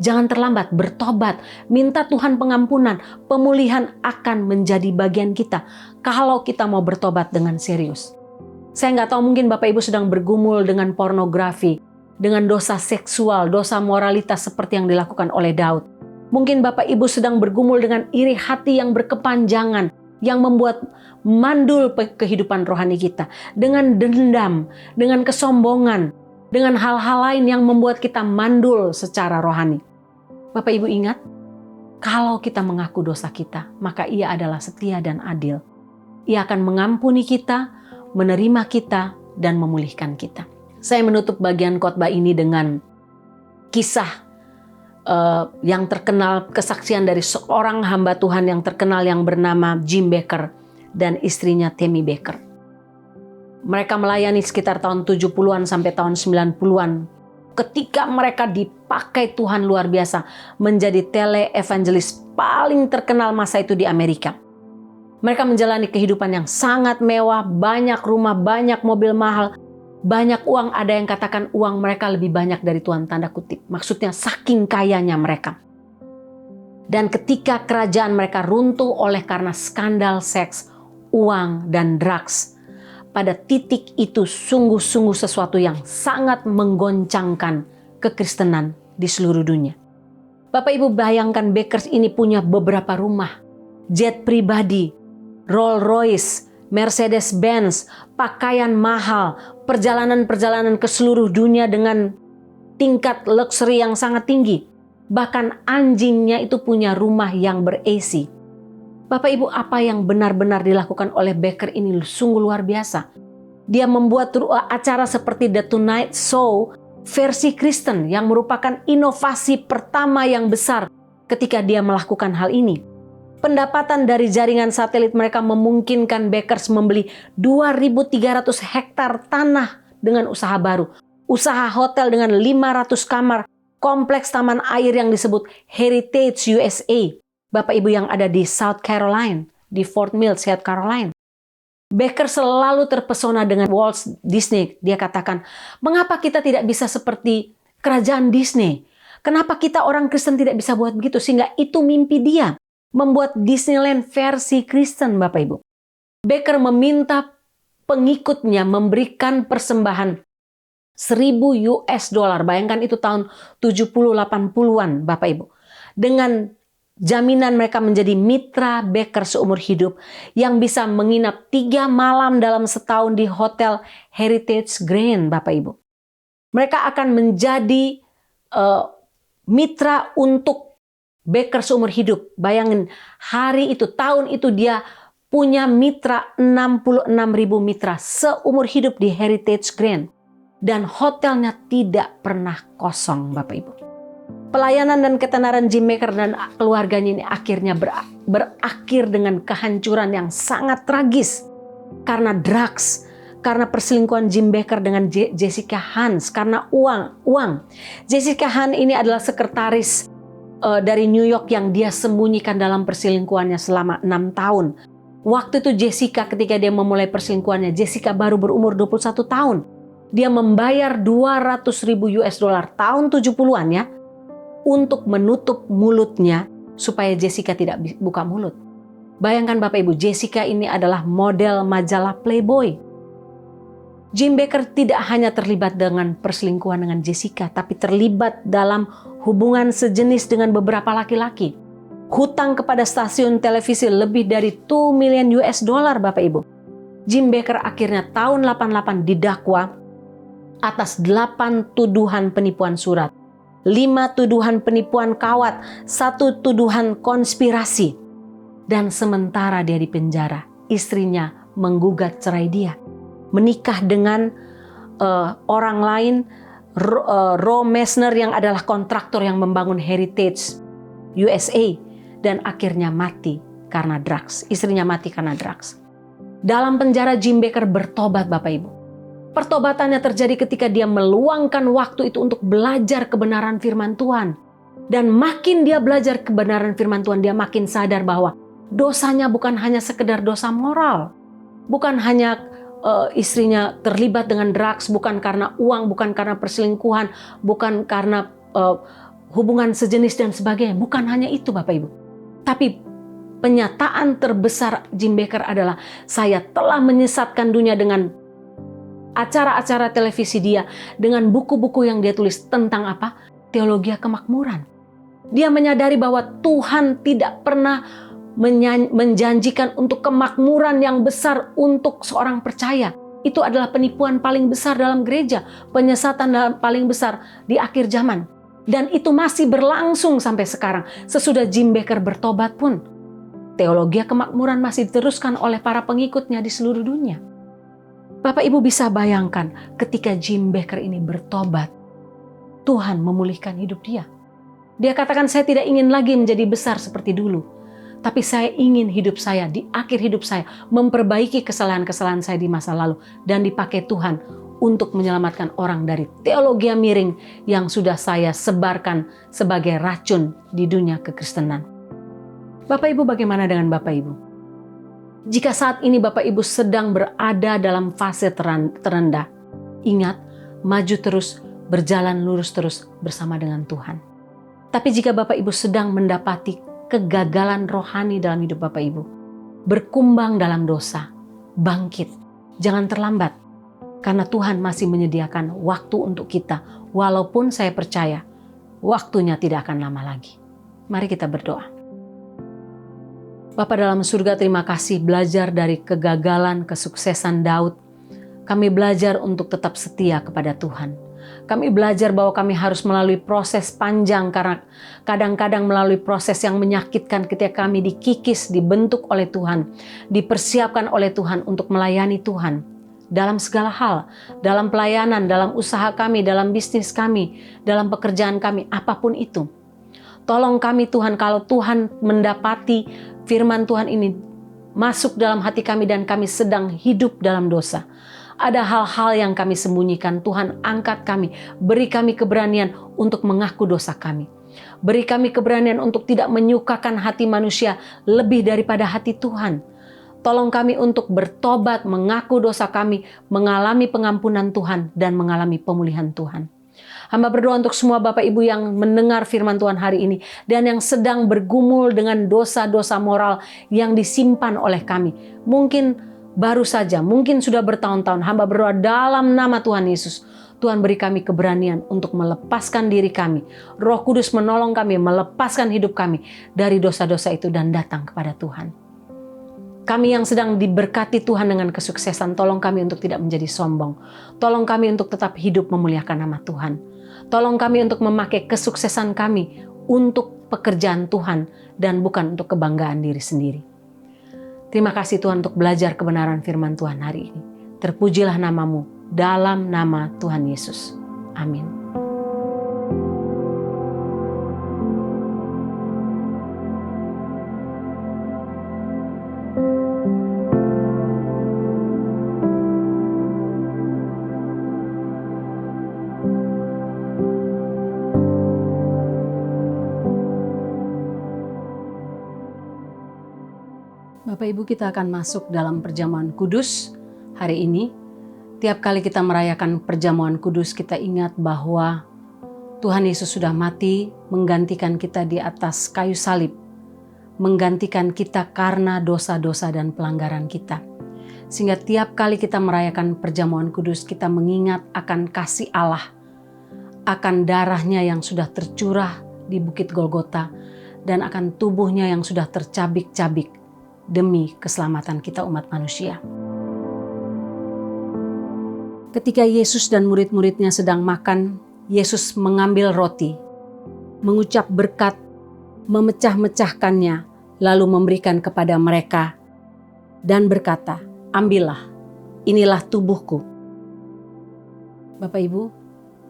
Jangan terlambat, bertobat, minta Tuhan pengampunan, pemulihan akan menjadi bagian kita kalau kita mau bertobat dengan serius. Saya nggak tahu, mungkin Bapak Ibu sedang bergumul dengan pornografi, dengan dosa seksual, dosa moralitas seperti yang dilakukan oleh Daud. Mungkin Bapak Ibu sedang bergumul dengan iri hati yang berkepanjangan, yang membuat mandul kehidupan rohani kita. Dengan dendam, dengan kesombongan, dengan hal-hal lain yang membuat kita mandul secara rohani. Bapak Ibu ingat, kalau kita mengaku dosa kita, maka Ia adalah setia dan adil. Ia akan mengampuni kita, menerima kita, dan memulihkan kita. Saya menutup bagian khotbah ini dengan kisah yang terkenal, kesaksian dari seorang hamba Tuhan yang terkenal yang bernama Jim Bakker dan istrinya Tammy Bakker. Mereka melayani sekitar tahun 70-an sampai tahun 90-an. Ketika mereka dipakai Tuhan luar biasa menjadi tele-evangelis paling terkenal masa itu di Amerika. Mereka menjalani kehidupan yang sangat mewah, banyak rumah, banyak mobil mahal, banyak uang. Ada yang katakan uang mereka lebih banyak dari Tuhan, tanda kutip. Maksudnya saking kayanya mereka. Dan ketika kerajaan mereka runtuh oleh karena skandal seks, uang, dan drugs, pada titik itu sungguh-sungguh sesuatu yang sangat menggoncangkan kekristenan di seluruh dunia. Bapak Ibu bayangkan, Bakkers ini punya beberapa rumah, jet pribadi, Rolls Royce, Mercedes-Benz, pakaian mahal, perjalanan-perjalanan ke seluruh dunia dengan tingkat luxury yang sangat tinggi. Bahkan anjingnya itu punya rumah yang ber-AC. Bapak Ibu, apa yang benar-benar dilakukan oleh Becker ini sungguh luar biasa. Dia membuat acara seperti The Tonight Show versi Kristen yang merupakan inovasi pertama yang besar ketika dia melakukan hal ini. Pendapatan dari jaringan satelit mereka memungkinkan Beckers membeli 2.300 hektar tanah dengan usaha baru. Usaha hotel dengan 500 kamar, kompleks taman air yang disebut Heritage USA. Bapak Ibu yang ada di South Carolina, di Fort Mill, South Carolina. Becker selalu terpesona dengan Walt Disney. Dia katakan, mengapa kita tidak bisa seperti kerajaan Disney? Kenapa kita orang Kristen tidak bisa buat begitu? Sehingga itu mimpi dia. Membuat Disneyland versi Kristen, Bapak Ibu. Becker meminta pengikutnya memberikan persembahan 1.000 US dollar. Bayangkan itu tahun 70-80-an, Bapak Ibu. Dengan jaminan mereka menjadi mitra Becker seumur hidup yang bisa menginap 3 malam dalam setahun di Hotel Heritage Grand, Bapak Ibu. Mereka akan menjadi mitra untuk Becker seumur hidup. Bayangin hari itu, tahun itu dia punya mitra 66.000 mitra seumur hidup di Heritage Grand. Dan hotelnya tidak pernah kosong, Bapak Ibu. Pelayanan dan ketenaran Jim Becker dan keluarganya ini akhirnya berakhir dengan kehancuran yang sangat tragis. Karena drugs, karena perselingkuhan Jim Becker dengan Jessica Hans, karena uang. Jessica Hans ini adalah sekretaris dari New York yang dia sembunyikan dalam perselingkuhannya selama 6 tahun. Waktu itu Jessica, ketika dia memulai perselingkuhannya, Jessica baru berumur 21 tahun. Dia membayar 200.000 US dollar tahun 70-an ya, untuk menutup mulutnya supaya Jessica tidak buka mulut. Bayangkan Bapak Ibu, Jessica ini adalah model majalah Playboy. Jim Becker tidak hanya terlibat dengan perselingkuhan dengan Jessica, tapi terlibat dalam hubungan sejenis dengan beberapa laki-laki. Hutang kepada stasiun televisi lebih dari 2 million US dollar, Bapak Ibu. Jim Becker akhirnya tahun 88 didakwa atas 8 tuduhan penipuan surat, 5 tuduhan penipuan kawat, 1 tuduhan konspirasi. Dan sementara dia di penjara, istrinya menggugat cerai dia. Menikah dengan orang lain, Roe Messner yang adalah kontraktor yang membangun Heritage USA. Dan akhirnya mati karena drugs. Istrinya mati karena drugs. Dalam penjara Jim Becker bertobat, Bapak Ibu. Pertobatannya terjadi ketika dia meluangkan waktu itu untuk belajar kebenaran firman Tuhan. Dan makin dia belajar kebenaran firman Tuhan, dia makin sadar bahwa dosanya bukan hanya sekedar dosa moral. Bukan hanya istrinya terlibat dengan drugs, bukan karena uang, bukan karena perselingkuhan, bukan karena hubungan sejenis dan sebagainya. Bukan hanya itu, Bapak Ibu. Tapi penyataan terbesar Jim Becker adalah, saya telah menyesatkan dunia dengan acara-acara televisi dia, dengan buku-buku yang dia tulis tentang apa? Teologi kemakmuran. Dia menyadari bahwa Tuhan tidak pernah menjanjikan untuk kemakmuran yang besar untuk seorang percaya. Itu adalah penipuan paling besar dalam gereja, penyesatan paling besar di akhir zaman. Dan itu masih berlangsung sampai sekarang. Sesudah Jim Becker bertobat pun, teologi kemakmuran masih diteruskan oleh para pengikutnya di seluruh dunia. Bapak Ibu bisa bayangkan ketika Jim Becker ini bertobat, Tuhan memulihkan hidup dia. Dia katakan, saya tidak ingin lagi menjadi besar seperti dulu. Tapi saya ingin hidup saya, di akhir hidup saya, memperbaiki kesalahan-kesalahan saya di masa lalu. Dan dipakai Tuhan untuk menyelamatkan orang dari teologi miring yang sudah saya sebarkan sebagai racun di dunia kekristenan. Bapak Ibu, bagaimana dengan Bapak Ibu? Jika saat ini Bapak Ibu sedang berada dalam fase terendah, ingat, maju terus, berjalan lurus terus bersama dengan Tuhan. Tapi jika Bapak Ibu sedang mendapati kegagalan rohani dalam hidup Bapak Ibu, berkumbang dalam dosa, bangkit, jangan terlambat. Karena Tuhan masih menyediakan waktu untuk kita. Walaupun saya percaya waktunya tidak akan lama lagi. Mari kita berdoa. Bapa dalam surga, terima kasih belajar dari kegagalan, kesuksesan Daud. Kami belajar untuk tetap setia kepada Tuhan. Kami belajar bahwa kami harus melalui proses panjang karena kadang-kadang melalui proses yang menyakitkan ketika kami dikikis, dibentuk oleh Tuhan, dipersiapkan oleh Tuhan untuk melayani Tuhan dalam segala hal, dalam pelayanan, dalam usaha kami, dalam bisnis kami, dalam pekerjaan kami, apapun itu. Tolong kami Tuhan, kalau Tuhan mendapati firman Tuhan ini masuk dalam hati kami dan kami sedang hidup dalam dosa. Ada hal-hal yang kami sembunyikan, Tuhan angkat kami, beri kami keberanian untuk mengaku dosa kami. Beri kami keberanian untuk tidak menyukakan hati manusia lebih daripada hati Tuhan. Tolong kami untuk bertobat, mengaku dosa kami, mengalami pengampunan Tuhan dan mengalami pemulihan Tuhan. Hamba berdoa untuk semua Bapak Ibu yang mendengar firman Tuhan hari ini dan yang sedang bergumul dengan dosa-dosa moral yang disimpan oleh kami. Mungkin baru saja, mungkin sudah bertahun-tahun, hamba berdoa dalam nama Tuhan Yesus. Tuhan beri kami keberanian untuk melepaskan diri kami. Roh Kudus menolong kami, melepaskan hidup kami dari dosa-dosa itu dan datang kepada Tuhan. Kami yang sedang diberkati Tuhan dengan kesuksesan, tolong kami untuk tidak menjadi sombong. Tolong kami untuk tetap hidup memuliakan nama Tuhan. Tolong kami untuk memakai kesuksesan kami untuk pekerjaan Tuhan dan bukan untuk kebanggaan diri sendiri. Terima kasih Tuhan untuk belajar kebenaran firman Tuhan hari ini. Terpujilah namamu dalam nama Tuhan Yesus. Amin. Bapak Ibu, kita akan masuk dalam perjamuan kudus hari ini. Tiap kali kita merayakan perjamuan kudus, kita ingat bahwa Tuhan Yesus sudah mati menggantikan kita di atas kayu salib. Menggantikan kita karena dosa-dosa dan pelanggaran kita. Sehingga tiap kali kita merayakan perjamuan kudus, kita mengingat akan kasih Allah. Akan darahnya yang sudah tercurah di Bukit Golgota. Dan akan tubuhnya yang sudah tercabik-cabik demi keselamatan kita umat manusia. Ketika Yesus dan murid-muridnya sedang makan, Yesus mengambil roti, mengucap berkat, memecah-mecahkannya, lalu memberikan kepada mereka dan berkata, "Ambillah, inilah tubuhku." Bapak Ibu,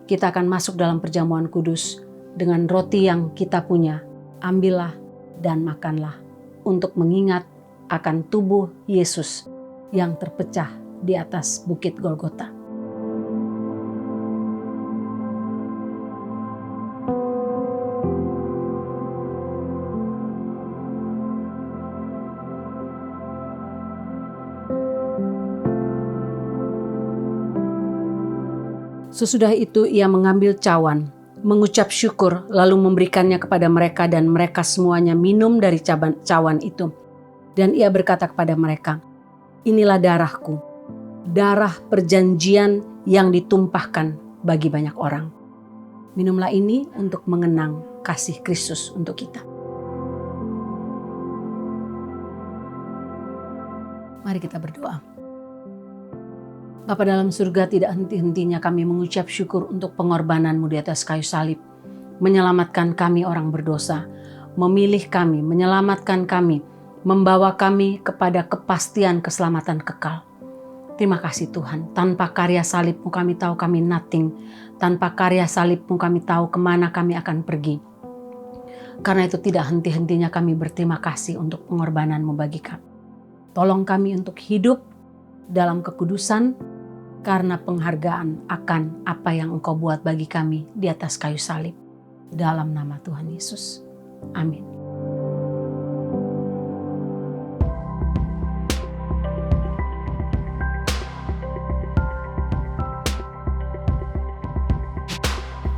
kita akan masuk dalam perjamuan kudus dengan roti yang kita punya. Ambillah dan makanlah untuk mengingat akan tubuh Yesus yang terpecah di atas Bukit Golgota. Sesudah itu ia mengambil cawan, mengucap syukur, lalu memberikannya kepada mereka dan mereka semuanya minum dari cawan itu. Dan ia berkata kepada mereka, "Inilah darahku, darah perjanjian yang ditumpahkan bagi banyak orang. Minumlah ini untuk mengenang kasih Kristus untuk kita." Mari kita berdoa. Bapa dalam surga, tidak henti-hentinya kami mengucap syukur untuk pengorbanan-Mu di atas kayu salib. Menyelamatkan kami orang berdosa, memilih kami, menyelamatkan kami, membawa kami kepada kepastian keselamatan kekal. Terima kasih Tuhan, tanpa karya salib-Mu kami tahu kami nothing. Tanpa karya salib-Mu kami tahu kemana kami akan pergi. Karena itu tidak henti-hentinya kami berterima kasih untuk pengorbanan-Mu bagi kami. Tolong kami untuk hidup dalam kekudusan karena penghargaan akan apa yang Engkau buat bagi kami di atas kayu salib. Dalam nama Tuhan Yesus. Amin.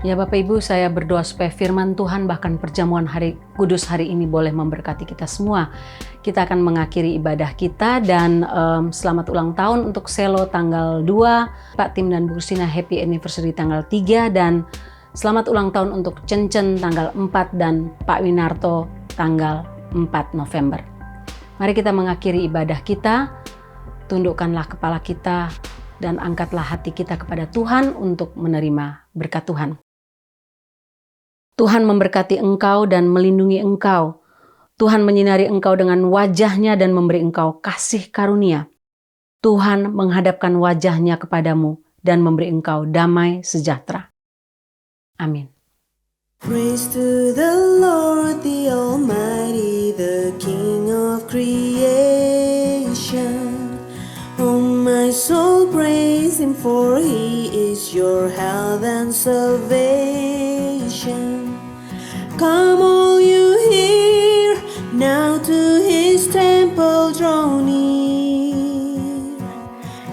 Ya Bapak Ibu, saya berdoa supaya firman Tuhan bahkan perjamuan hari kudus hari ini boleh memberkati kita semua. Kita akan mengakhiri ibadah kita dan selamat ulang tahun untuk Selo tanggal 2, Pak Tim dan Bu Christina happy anniversary tanggal 3 dan selamat ulang tahun untuk Cencen tanggal 4 dan Pak Winarto tanggal 4 November. Mari kita mengakhiri ibadah kita, tundukkanlah kepala kita dan angkatlah hati kita kepada Tuhan untuk menerima Berkat Tuhan. Tuhan memberkati engkau dan melindungi engkau. Tuhan menyinari engkau dengan wajah-Nya dan memberi engkau kasih karunia. Tuhan menghadapkan wajah-Nya kepadamu dan memberi engkau damai sejahtera. Amin. Praise to the Lord, the Almighty, the King of creation. Oh, my soul, praise Him, for He is your health and salvation. Come all you here, now to His temple draw near.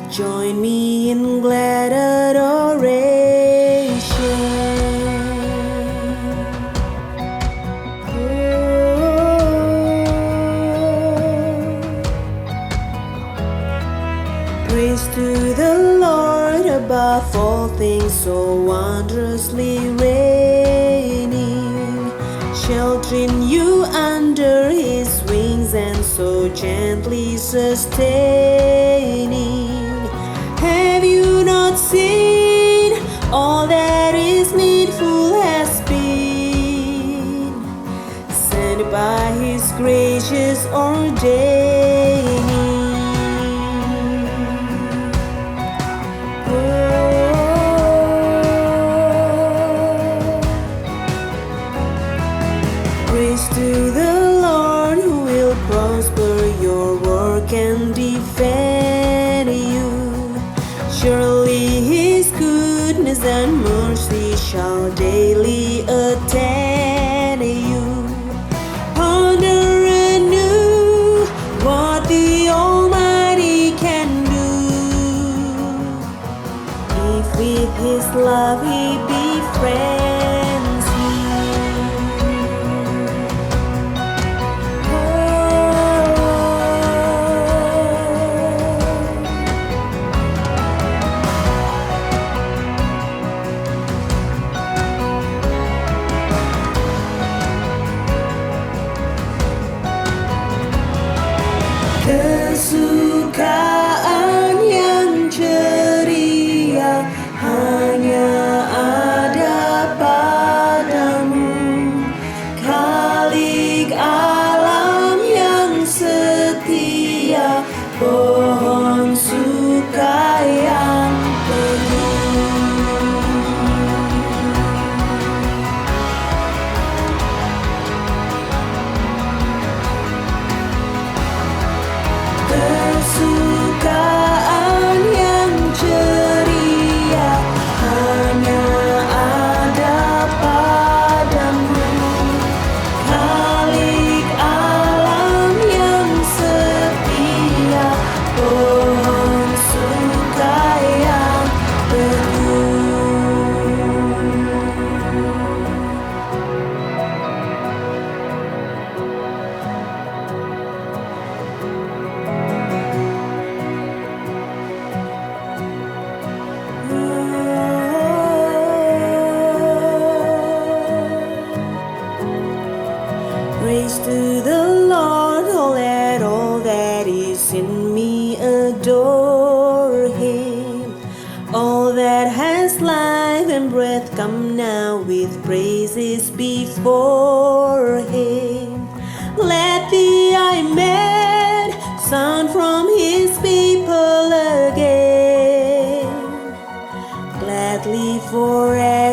Join me in glad adoration. Praise to the Lord above all things, so wondrously reigning, sheltering you under His wings and so gently sustaining. Have you not seen all that is needful has been sent by His gracious ordaining? Praise to the Lord who will prosper your work and defend you. Surely His goodness and mercy shall daily attend you. Ponder anew what the Almighty can do. If with His love He befriends you. Kesukaan yang ceria hanya ada padamu. Khalik alam yang setia, pohon suka yang teguh. Kesukaan yang ceria hanya ada padamu. Khalik alam yang setia, pohon suka yang teguh. Praise to the Lord, all that is in me, adore Him. All that has life and breath, come now with praises before Him. Let the Amen sound from His people again, gladly forever.